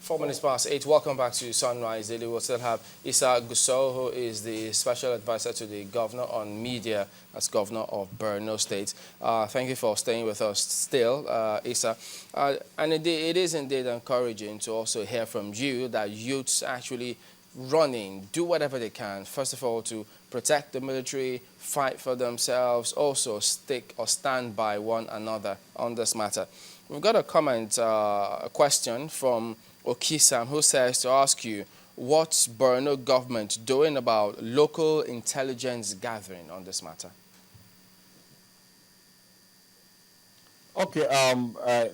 4 minutes past 8. Welcome back to Sunrise Daily. We'll still have Gusau, who is the special advisor to the governor on media as governor of Borno State. Thank you for staying with us still, Issa. And it is indeed encouraging to also hear from you that youths actually running, do whatever they can, first of all, to protect the military, fight for themselves, also stick or stand by one another on this matter. We've got a comment, a question from Okisam, who says to ask you, what's Borno government doing about local intelligence gathering on this matter? Okay,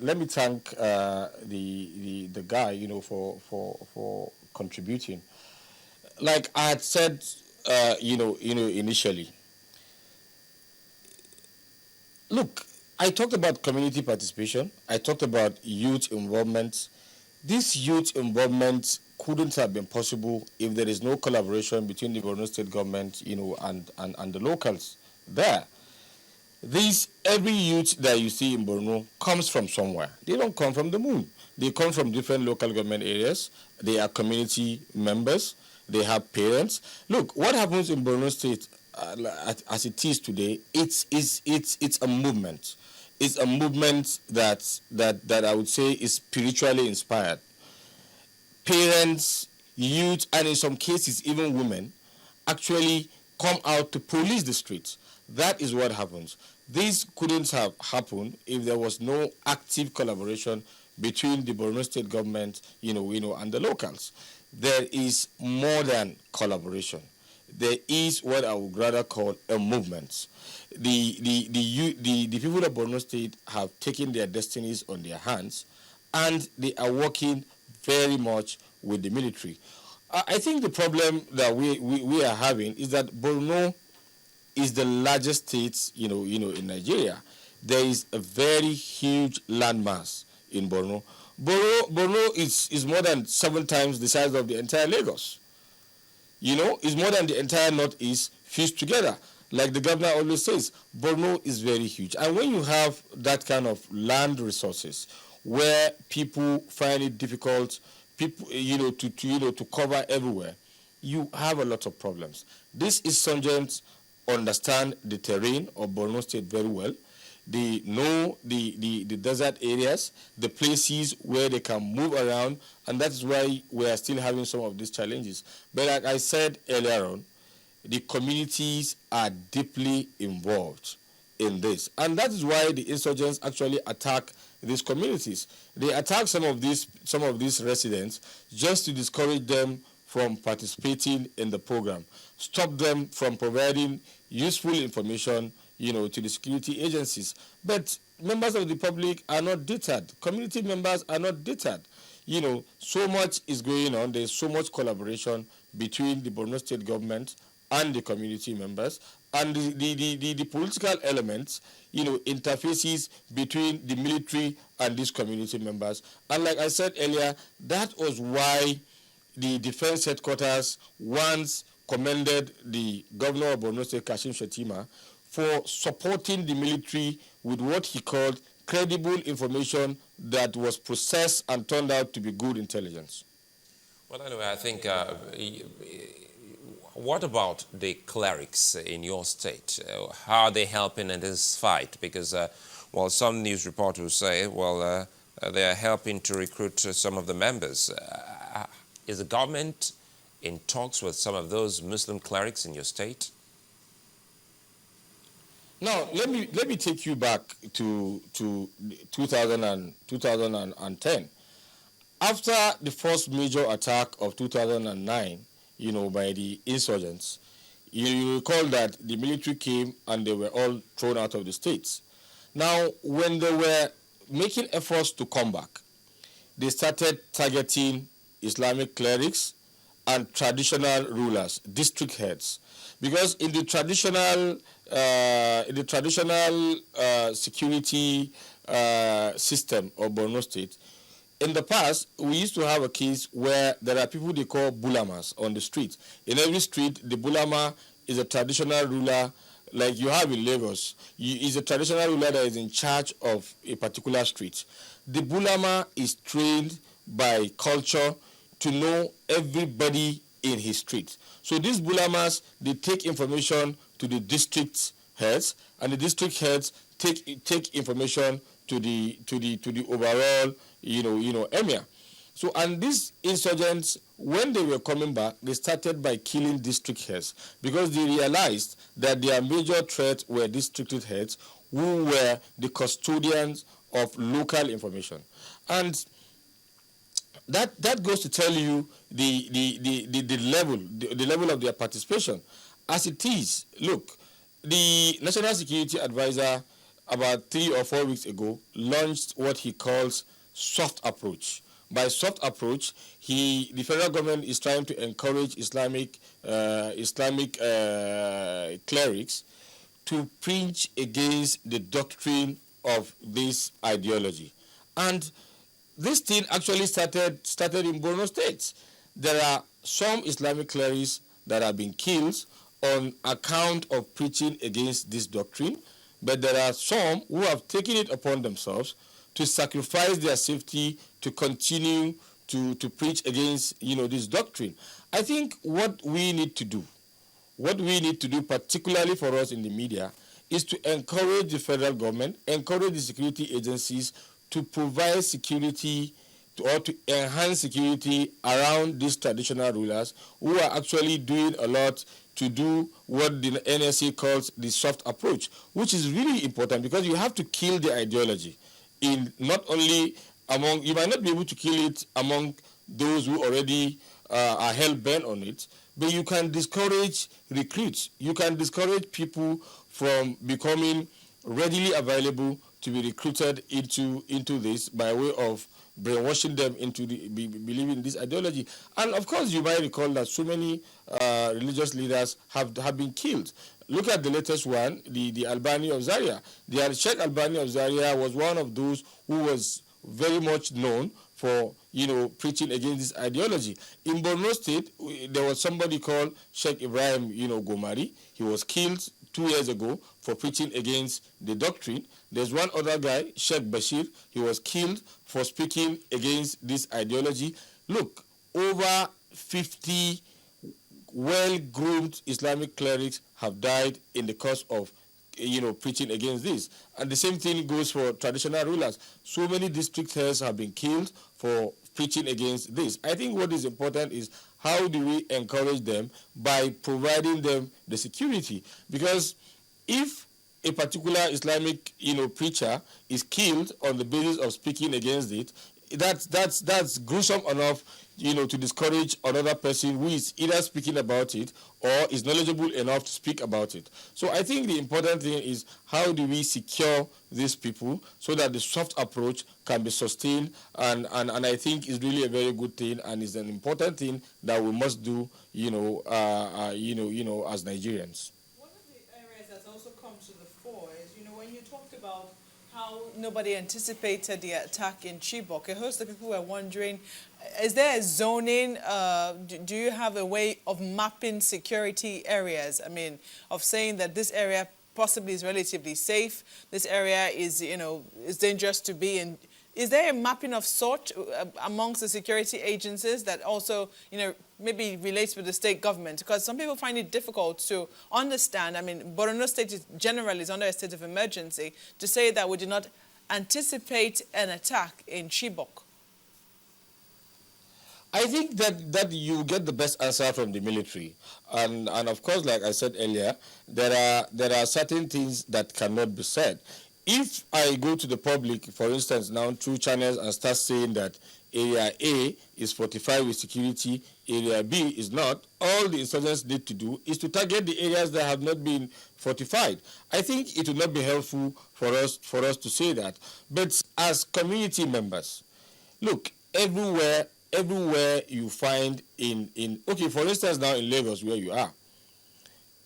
let me thank the guy, for contributing. Like I had said, initially. Look, I talked about community participation. I talked about youth involvement. This youth involvement couldn't have been possible if there is no collaboration between the Borno State government, and the locals there. Every youth that you see in Borno comes from somewhere. They don't come from the moon. They come from different local government areas. They are community members. They have parents. Look, what happens in Borno State, as it is today, it's a movement. It's a movement that I would say is spiritually inspired. Parents, youth, and in some cases even women actually come out to police the streets. That is what happens. This couldn't have happened if there was no active collaboration between the Borno State government, and the locals. There is more than collaboration. There is what I would rather call a movement. The people of Borno State have taken their destinies on their hands, and they are working very much with the military. I think the problem that we are having is that Borno is the largest state, in Nigeria. There is a very huge landmass in Borno. Borno is more than 7 times the size of the entire Lagos. It's more than the entire Northeast fused together. Like the governor always says, Borno is very huge. And when you have that kind of land resources where people find it difficult, to cover everywhere, you have a lot of problems. These insurgents understand the terrain of Borno State very well. They know the desert areas, the places where they can move around, and that's why we are still having some of these challenges. But like I said earlier on, the communities are deeply involved in this. And that is why the insurgents actually attack these communities. They attack some of these residents just to discourage them from participating in the program, stop them from providing useful information, to the security agencies. But members of the public are not deterred. Community members are not deterred. So much is going on. There's so much collaboration between the Borno State government and the community members, and the political elements, interfaces between the military and these community members. And like I said earlier, that was why the defense headquarters once commended the governor of Borno State, Kashim Shettima, for supporting the military with what he called credible information that was processed and turned out to be good intelligence. Well, anyway, I think, what about the clerics in your state? How are they helping in this fight? Because, some news reporters say, they are helping to recruit some of the members. Is the government in talks with some of those Muslim clerics in your state? Now, let me take you back to 2010. After the first major attack of 2009, by the insurgents, you recall that the military came and they were all thrown out of the states. Now, when they were making efforts to come back, they started targeting Islamic clerics and traditional rulers, district heads, because in the traditional security system of Borno State, in the past, we used to have a case where there are people they call bulamas on the street. In every street, the bulama is a traditional ruler, like you have in Lagos. Is a traditional ruler that is in charge of a particular street. The bulama is trained by culture to know everybody in his street. So these bulamas, they take information to the district heads, and the district heads take information to the overall emir. So, and these insurgents, when they were coming back, they started by killing district heads because they realized that their major threat were district heads who were the custodians of local information. And that goes to tell you the level of their participation. As it is, look, the National Security Advisor about 3 or 4 weeks ago launched what he calls soft approach. By soft approach, the federal government is trying to encourage Islamic clerics to preach against the doctrine of this ideology. And this thing actually started in Borno State. There are some Islamic clerics that have been killed on account of preaching against this doctrine, but there are some who have taken it upon themselves to sacrifice their safety to continue to preach against this doctrine. I think what we need to do, particularly for us in the media, is to encourage the federal government, encourage the security agencies to provide security or to enhance security around these traditional rulers who are actually doing a lot to do what the NSA calls the soft approach, which is really important because you have to kill the ideology. In not only among, you might not be able to kill it among those who already are hell-bent on it, but you can discourage recruits. You can discourage people from becoming readily available to be recruited into this by way of brainwashing them into believing this ideology. And of course, you might recall that so many religious leaders have been killed. Look at the latest one, the Albani of Zaria. The Sheikh Albani of Zaria was one of those who was very much known for preaching against this ideology. In Borno State, there was somebody called Sheikh Ibrahim Gomari. He was killed 2 years ago for preaching against the doctrine. There's one other guy, Sheikh Bashir. He was killed for speaking against this ideology. Look, over 50 well-groomed Islamic clerics have died in the course of preaching against this. And the same thing goes for traditional rulers. So many district heads have been killed for preaching against this. I think what is important is how do we encourage them by providing them the security? Because if a particular Islamic preacher is killed on the basis of speaking against it, that's gruesome enough to discourage another person who is either speaking about it or is knowledgeable enough to speak about it. So I think the important thing is how do we secure these people so that the soft approach can be sustained, and I think is really a very good thing and is an important thing that we must do as Nigerians. One of the areas that's also come to the fore is when you talked about how nobody anticipated the attack in Chibok, a host of people were wondering, is there a zoning? Do you have a way of mapping security areas? I mean, of saying that this area possibly is relatively safe, this area is, is dangerous to be in. Is there a mapping of sort amongst the security agencies that also, maybe relates with the state government? Because some people find it difficult to understand. I mean, Borno State generally is under a state of emergency. To say that we did not anticipate an attack in Chibok. I think that you get the best answer from the military, and of course, like I said earlier, there are certain things that cannot be said. If I go to the public, for instance, now through channels and start saying that Area A is fortified with security, Area B is not, all the insurgents need to do is to target the areas that have not been fortified. I think it would not be helpful for us to say that. But as community members, look, everywhere you find okay, for instance, now in Lagos where you are,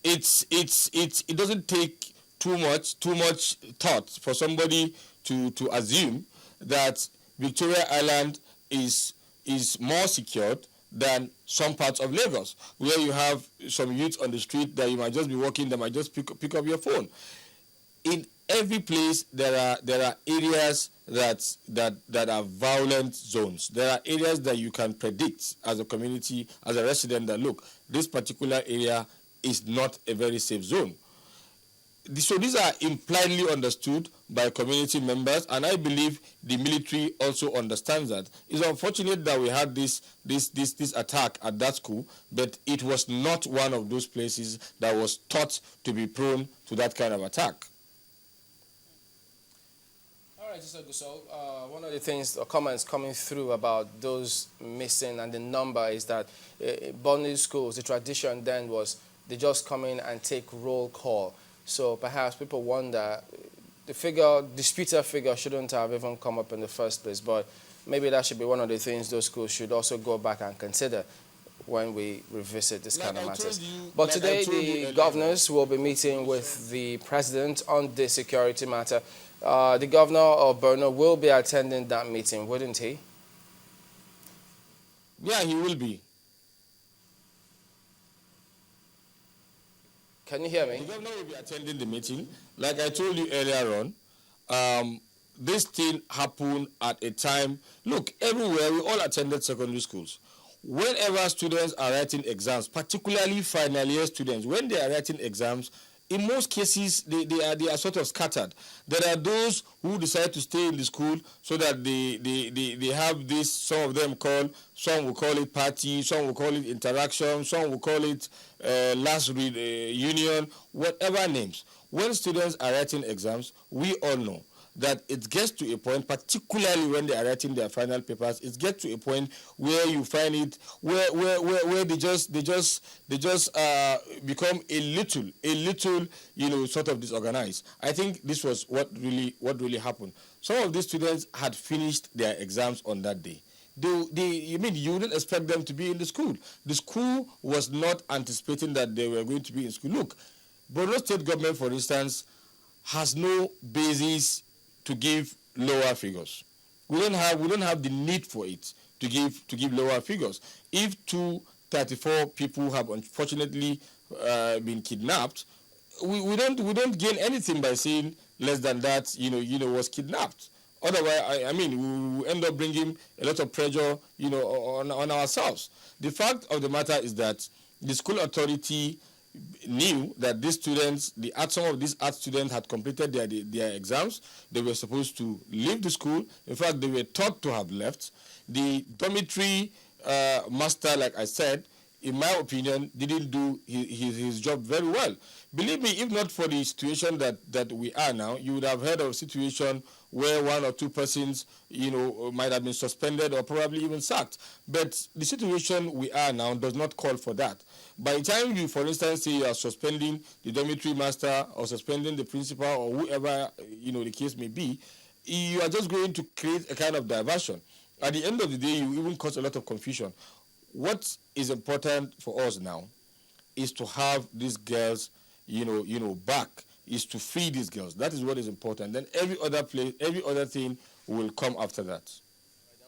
it doesn't take too much thought for somebody to assume that Victoria Island is more secured than some parts of Lagos, where you have some youths on the street that you might just be walking, they might just pick up your phone. In every place there are areas that are violent zones. There are areas that you can predict as a community, as a resident, that look, this particular area is not a very safe zone. So these are impliedly understood by community members, and I believe the military also understands that. It's unfortunate that we had this attack at that school, but it was not one of those places that was thought to be prone to that kind of attack. All right, Mr. Gusau, one of the things or comments coming through about those missing and the number is that Borno schools, the tradition then was they just come in and take roll call. So perhaps people wonder, the disputed figure shouldn't have even come up in the first place, but maybe that should be one of the things those schools should also go back and consider when we revisit this kind of matters. But today, the governors will be meeting with the president on this security matter. The governor of Borno will be attending that meeting, wouldn't he? Yeah, he will be. Can you hear me? The governor will be attending the meeting. Like I told you earlier on, this thing happened at a time. Look, everywhere, we all attended secondary schools. Whenever students are writing exams, particularly final year students, when they are writing exams, in most cases, they are sort of scattered. There are those who decide to stay in the school so that they have this, some of them some will call it party, some will call it interaction, some will call it last union, whatever names. When students are writing exams, we all know that it gets to a point, particularly when they are writing their final papers, it gets to a point where you find it where they just become a little sort of disorganized. I think this was what really happened. Some of these students had finished their exams on that day. You wouldn't expect them to be in the school. The school was not anticipating that they were going to be in school. Look, Borno State government, for instance, has no basis to give lower figures. We don't have the need for it to give lower figures. If 234 people have unfortunately been kidnapped, we don't gain anything by saying less than that was kidnapped. Otherwise, we will end up bringing a lot of pressure on ourselves. The fact of the matter is that the school authority knew that these students, some of these art students had completed their exams. They were supposed to leave the school. In fact, they were thought to have left. The dormitory master, like I said, in my opinion, didn't do his job very well. Believe me, if not for the situation that we are now, you would have heard of a situation where one or two persons, might have been suspended or probably even sacked. But the situation we are now does not call for that. By the time you, for instance, say you are suspending the dormitory master or suspending the principal or whoever, the case may be, you are just going to create a kind of diversion. At the end of the day, you even cause a lot of confusion. What is important for us now is to have these girls, back, is to free these girls. That is what is important. Then every other thing will come after that.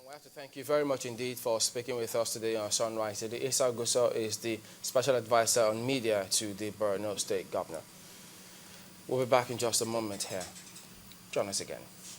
We have to thank you very much indeed for speaking with us today on Sunrise. Issa Gusau is the Special Advisor on Media to the Borno State Governor. We'll be back in just a moment here. Join us again.